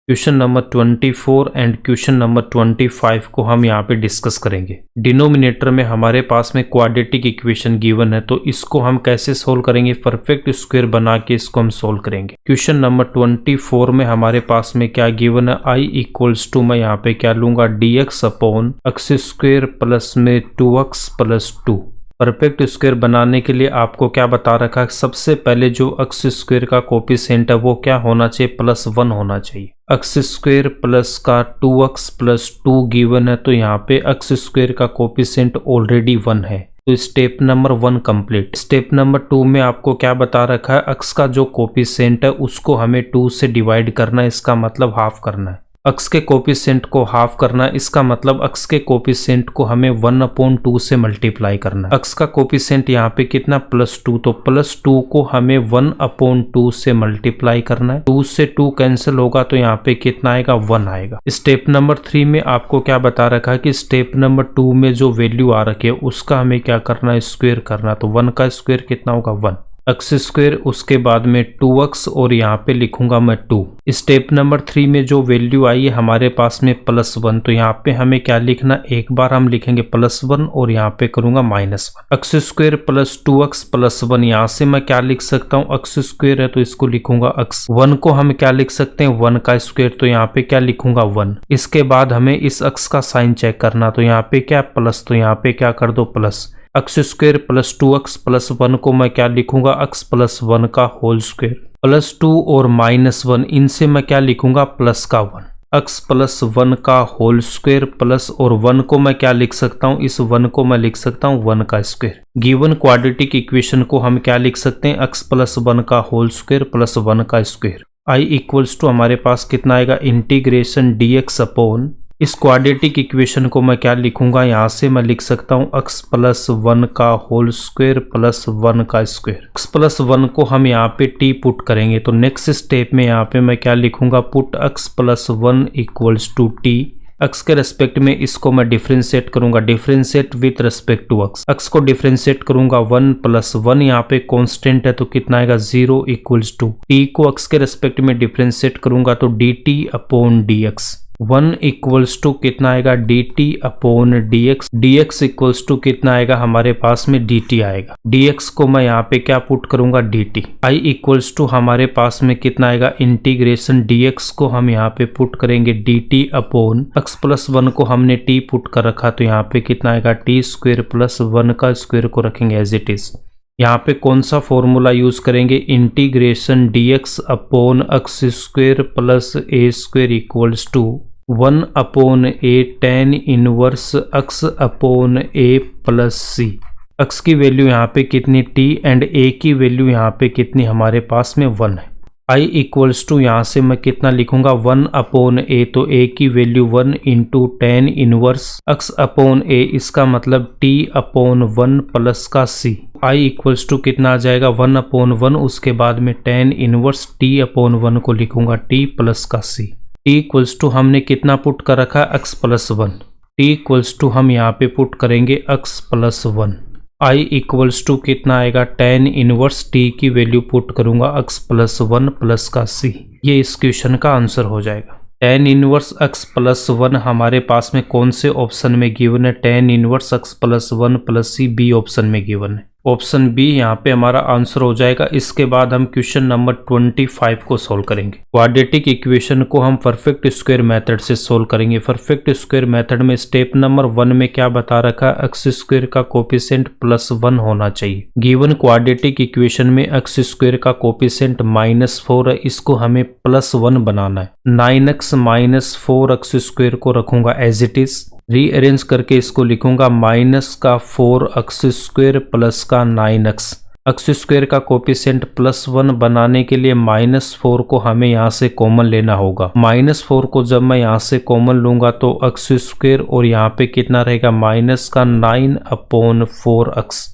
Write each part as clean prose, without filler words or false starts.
Question number 24 and question number 25 को हम यहाँ पे डिस्कस करेंगे। डिनोमिनेटर में हमारे पास में क्वाड्रेटिक इक्वेशन गिवन है, तो इसको हम कैसे सोल्व करेंगे, परफेक्ट स्क्वायर बना के इसको हम सोल्व करेंगे। क्वेश्चन नंबर 24 में हमारे पास में क्या गिवन है, आई इक्वल्स टू, मैं यहाँ पे क्या लूंगा, dx upon x square plus में 2x प्लस 2। परफेक्ट स्क्वायर बनाने के लिए आपको क्या बता रखा है, सबसे पहले जो एक्स स्क्वायर का कोफिशिएंट है वो क्या होना चाहिए, +1 होना चाहिए। एक्स स्क्वायर प्लस का 2x प्लस 2 गिवन है, तो यहाँ पे एक्स स्क्वायर का कोफिशिएंट ऑलरेडी 1 है, तो step number 1 complete. Step number 2 में आपको क्या बता रखा है, एक्स का जो कोफिशिएंट है उसको हमें 2 से डिवाइड करना है, इसका मतलब हाफ करना है। एक्स के कोफिशिएंट को हाफ करना है, इसका मतलब एक्स के कोफिशिएंट को हमें 1/2 से मल्टीप्लाई करना है। एक्स का कोफिशिएंट यहाँ पे कितना, +2, तो +2 को हमें 1/2 से मल्टीप्लाई करना है। 2 से 2 कैंसिल होगा तो यहाँ पे कितना आएगा, 1 आएगा। स्टेप नंबर 3 में आपको क्या बता रखा है कि स्टेप नंबर 2 में जो वैल्यू आ रखी है उसका हमें क्या करना है, स्क्वायर करना। तो 1 का स्क्वायर कितना होगा, 1 एक्स स्क्वायर, उसके बाद में 2x और यहाँ पे लिखूंगा मैं 2। स्टेप नंबर 3 में जो वैल्यू आई है हमारे पास में +1, तो यहाँ पे हमें क्या लिखना, एक बार हम लिखेंगे +1 और यहाँ पे करूंगा -1। X square plus 2x plus 1, यहाँ से मैं क्या लिख सकता हूँ, एक्स स्क्वायर है तो इसको लिखूंगा x। 1 को हम क्या लिख सकते हैं, 1 का स्क्वायर, तो यहाँ पे क्या लिखूंगा 1। इसके बाद हमें इस x का साइन चेक करना, तो यहाँ पे क्या प्लस, तो यहाँ पे क्या कर दो plus. X square plus 2x plus 1 को मैं क्या लिखूंगा, x प्लस 1 का होल स्क्वायर, +2 और -1, इनसे मैं क्या लिखूंगा, प्लस का 1। x प्लस 1 का होल स्क्वायर प्लस और 1 को मैं क्या लिख सकता हूँ, इस 1 को मैं लिख सकता हूँ 1 का स्क्वायर। गिवन क्वाड्रेटिक इक्वेशन को हम क्या लिख सकते हैं, x प्लस 1 का होल स्क्वायर प्लस 1 का स्क्वायर। आई इक्वल्स टू हमारे पास कितना आएगा, इंटीग्रेशन dx अपॉन, इस क्वाड्रेटिक इक्वेशन को मैं क्या लिखूंगा, यहाँ से मैं लिख सकता हूँ x प्लस 1 का होल स्क्वायर प्लस 1 का स्क्वायर। x प्लस 1 को हम यहाँ पे t पुट करेंगे, तो नेक्स्ट स्टेप में यहाँ पे मैं क्या लिखूंगा, put x plus 1 equals to t। x के रेस्पेक्ट में इसको मैं डिफ्रेंशिएट करूंगा, differentiate with respect to x। x को डिफ्रेंशिएट करूंगा 1 प्लस 1, यहाँ पे कांस्टेंट है तो कितना आएगा, 0 इक्वल्स टू t को x के रेस्पेक्ट में डिफ्रेंशिएट करूंगा तो dt upon dx। 1 equals to कितना आएगा, dt upon dx। dx equals to कितना आएगा, हमारे पास में dt आएगा। dx को मैं यहाँ पे क्या पुट करूंगा, dt। i इक्वल्स टू हमारे पास में कितना आएगा, इंटीग्रेशन dx को हम यहाँ पे पुट करेंगे dt अपॉन x प्लस 1 को हमने t पुट कर रखा, तो यहाँ पे कितना आएगा, t स्क्वायर प्लस 1 का स्क्वायर को रखेंगे एज इट इज। यहाँ पे कौन सा फॉर्मूला यूज करेंगे, integration dx upon x square plus a square equals to 1 upon a tan inverse x upon a plus c। x की वैल्यू यहाँ पे कितनी, t, एंड a की वैल्यू यहाँ पे कितनी, हमारे पास में 1 है। i इक्वल्स टू यहाँ से मैं कितना लिखूंगा, 1 अपॉन a, तो a की value 1 into tan inverse x upon a, इसका मतलब t अपॉन 1 प्लस का c। i इक्वल्स टू कितना आ जाएगा, 1 अपॉन 1, उसके बाद में tan इनवर्स t अपॉन 1 को लिखूंगा t प्लस का c। t इक्वल्स टू हमने कितना पुट कर रखा है, x plus 1। t equals to हम यहाँ पे पुट करेंगे x plus 1। i equals to कितना आएगा, tan इनवर्स t की वैल्यू पुट करूंगा x प्लस 1 प्लस का c। ये इस क्वेश्चन का आंसर हो जाएगा। tan इनवर्स x प्लस 1 हमारे पास में कौन से ऑप्शन में गिवन है, tan inverse x plus 1 plus c B option में गिवन है। ऑप्शन बी यहाँ पे हमारा आंसर हो जाएगा। इसके बाद हम क्वेश्चन नंबर 25 को सोल्व करेंगे। क्वाड्रेटिक इक्वेशन को हम परफेक्ट स्क्वायर मेथड से सोल्व करेंगे। परफेक्ट स्क्वायर मेथड में स्टेप नंबर 1 में क्या बता रखा है, एक्स स्क्वायर का कोफिशिएंट +1 होना चाहिए। गिवन क्वाड्रेटिक इक्वेशन में एक्स स्क्वायर का कोफिशिएंट -4 है, इसको हमें +1 बनाना है। 9x माइनस 4x स्क्वायर को रखूंगा एज इट इज, रीअरेंज करके इसको लिखूंगा -4x स्क्वायर प्लस का 9x। एक्स स्क्वायर का कोफिशिएंट +1 बनाने के लिए -4 को हमें यहाँ से कॉमन लेना होगा। -4 को जब मैं यहाँ से कॉमन लूंगा तो एक्स स्क्वायर और यहाँ पे कितना रहेगा, -9 अपॉन 4x।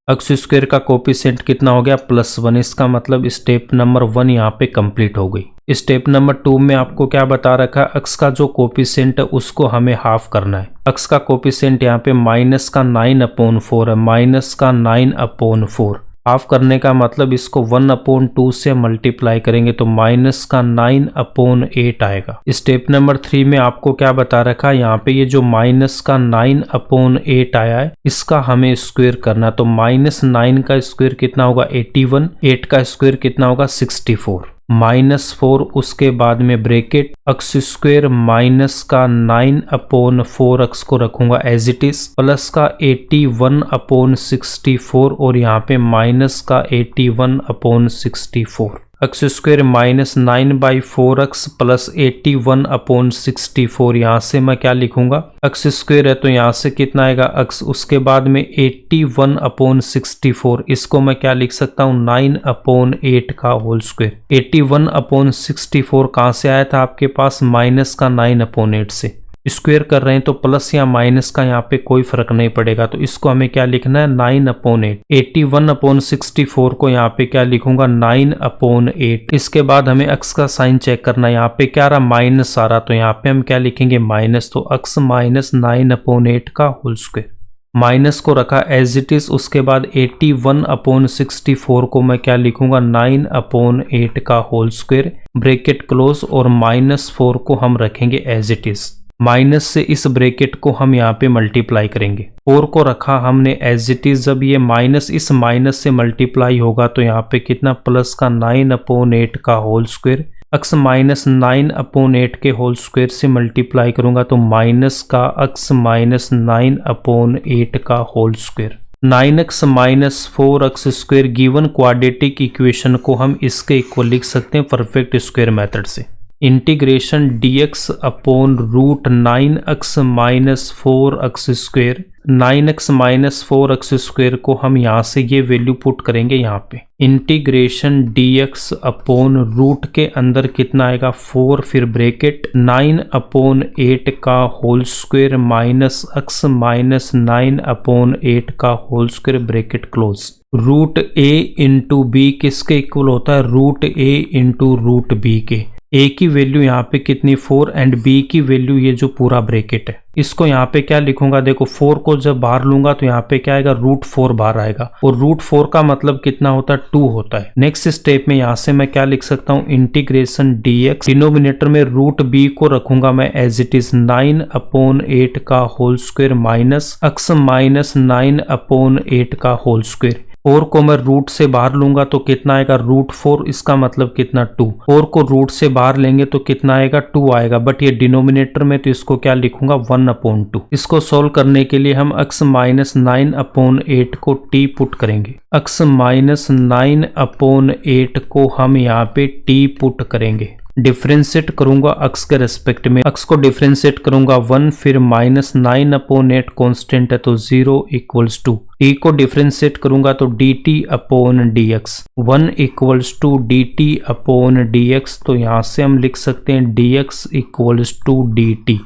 एक्स स्क्वायर का कोफिशिएंट कितना हो गया, +1। इसका मतलब स्टेप नंबर 1 यहाँ पे कंप्लीट हो गई। स्टेप नंबर 2 में आपको क्या बता रखा है, x का जो कोफिशिएंट है उसको हमें हाफ करना है। x का कोफिशिएंट यहाँ पे -9 अपॉन 4 है, -9 अपॉन 4। हाफ करने का मतलब इसको 1/2 से मल्टीप्लाई करेंगे तो माइनस का 9/8 आएगा। स्टेप नंबर 3 में आपको क्या बता रखा है, यहाँ पे ये जो माइनस का 9/8 आया है इसका हमें स्क्वायर करना। तो -9 का स्क्वायर कितना होगा 81, 8 का स्क्वायर कितना होगा 64, -4 उसके बाद में ब्रैकेट x स्क्वायर माइनस का 9/4 को रखूंगा एज इट इज, प्लस का 81/64 और यहाँ पे माइनस का 81/64। x square minus 9/4x plus 81/64, यहाँ से मैं क्या लिखूंगा x स्क्वायर है तो यहाँ से कितना आएगा x, उसके बाद में 81/64, इसको मैं क्या लिख सकता हूँ 9/8 का होल स्क्वायर। 81/64 कहाँ से आया था आपके पास, माइनस का 9/8 से। स्क्वायर कर रहे हैं तो प्लस या माइनस का यहाँ पे कोई फर्क नहीं पड़ेगा, तो इसको हमें क्या लिखना है 9/8। 81/64 को यहाँ पे क्या लिखूंगा 9/8। इसके बाद हमें x का साइन चेक करना है, यहाँ पे क्या रहा माइनस आ रहा, तो यहाँ पे हम क्या लिखेंगे माइनस, तो x माइनस 9/8 का होल स्क्वायर। माइनस को रखा एज इट इज, उसके बाद 81/64 को मैं क्या लिखूंगा 9/8 का होल स्क्वायर, ब्रैकेट क्लोज, और -4 को हम रखेंगे एज इट इज। माइनस से इस ब्रैकेट को हम यहाँ पे मल्टीप्लाई करेंगे। 4 को रखा हमने एज इट इज, जब ये माइनस इस माइनस से मल्टीप्लाई होगा तो यहाँ पे कितना प्लस का 9/8 का होल स्क्वायर, x माइनस 9/8 के होल स्क्वायर से मल्टीप्लाई करूंगा तो माइनस का x माइनस 9/8 का whole square. 9x minus 4x square given quadratic equation को हम इसके इक्वल लिख सकते हैं परफेक्ट स्क्वायर मेथड से। Integration dx upon root 9x minus 4x square, 9x minus 4x square को हम यहाँ से ये वैल्यू पुट करेंगे यहाँ पे। इंटीग्रेशन dx अपॉन रूट के अंदर कितना आएगा 4, फिर ब्रैकेट 9/8 का whole square minus x minus 9/8 का whole square, bracket close. Root a into B किसके इक्वल होता है, root a into root b के। a की वैल्यू यहाँ पे कितनी 4 एंड b की वैल्यू ये जो पूरा ब्रैकेट है, इसको यहाँ पे क्या लिखूंगा, देखो 4 को जब बाहर लूंगा तो यहाँ पे क्या आएगा रूट 4 बाहर आएगा, और रूट 4 का मतलब कितना होता है 2 होता है। नेक्स्ट स्टेप में यहाँ से मैं क्या लिख सकता हूँ इंटीग्रेशन dx, डिनोमिनेटर में रूट b को रखूंगा मैं एज इट इज 9/8 का whole square minus x minus 9/8 का होल स्क्वायर। 4 को मैं रूट से बाहर लूंगा तो कितना आएगा रूट 4, इसका मतलब कितना 2। 4 को रूट से बाहर लेंगे तो कितना आएगा 2 आएगा, बट ये डिनोमिनेटर में तो इसको क्या लिखूंगा 1/2। इसको सोल्व करने के लिए हम x माइनस 9/8 को t पुट करेंगे। x माइनस 9/8 को हम यहाँ पे t पुट करेंगे। डिफ्रेंशिएट करूंगा x के रेस्पेक्ट में, x को डिफ्रेंशिएट करूंगा 1, फिर माइनस 9/8 कांस्टेंट है तो 0 इक्वल्स टू, t को डिफ्रेंशिएट करूंगा तो dt upon dx, 1 equals to dt upon dx, तो यहाँ से हम लिख सकते हैं dx equals to dt।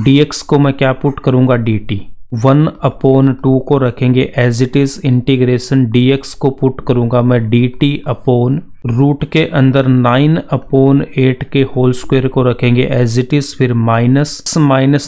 dx को मैं क्या पुट करूंगा dt, 1/2 को रखेंगे as it is, integration dx को पुट करूंगा मैं dt अपॉन रूट के अंदर 9/8 के होल स्क्वायर को रखेंगे एज इट इज, फिर माइनस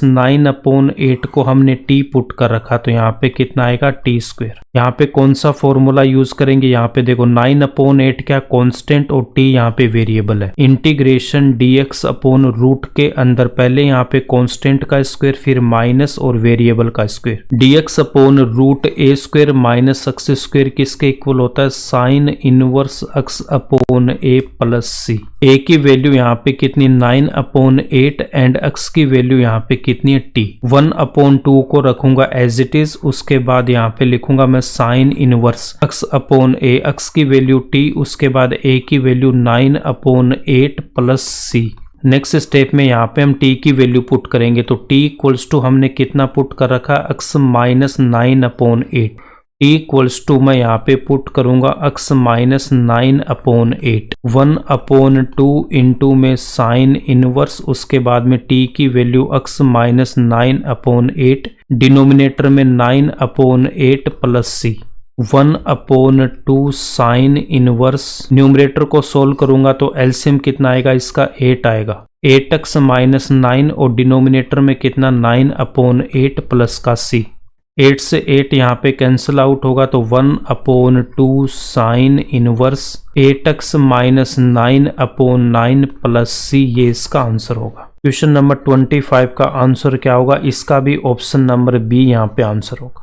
9/8 को हमने t पुट कर रखा तो यहाँ पे कितना आएगा t स्क्वायर। यहाँ पे कौन सा फॉर्मूला यूज करेंगे, यहाँ पे देखो 9/8 क्या कांस्टेंट और t यहाँ पे वेरिएबल है। इंटीग्रेशन dx अपॉन रूट के अंदर पहले यहाँ पे कांस्टेंट का स्क्वायर, फिर माइनस और वेरिएबल का square. dx upon root a square minus x square किसके इक्वल होता है, sine inverse x upon a plus c। a की वैल्यू यहाँ पे कितनी 9/8 एंड x की वैल्यू यहाँ पे कितनी है t। 1/2 को रखूंगा एज इट इज, उसके बाद यहाँ पे लिखूंगा मैं sign inverse x upon a, x की वैल्यू t, उसके बाद a की value 9/8 plus c। Next step में यहाँ पे हम t की वैल्यु पुट करेंगे तो t इक्वल्स टू हमने कितना पुट कर रखा x minus 9/8, t equals to मैं यहाँ पे पुट करूंगा x माइनस 9/8, 1/2 इंटू में साइन इनवर्स, उसके बाद में t की वैल्यू x माइनस 9/8, डिनोमिनेटर में 9/8 plus c, 1/2 sine inverse. Numerator को सोल्व करूंगा तो एलसीएम कितना आएगा इसका 8 आएगा, 8x माइनस 9 और डिनोमिनेटर में कितना 9/8 प्लस का c। 8 से 8 यहाँ पे कैंसिल आउट होगा तो 1/2 sine inverse 8x minus 9/9 plus c, ये इसका आंसर होगा। क्वेश्चन नंबर 25 का आंसर क्या होगा, इसका भी ऑप्शन नंबर बी यहाँ पे आंसर होगा।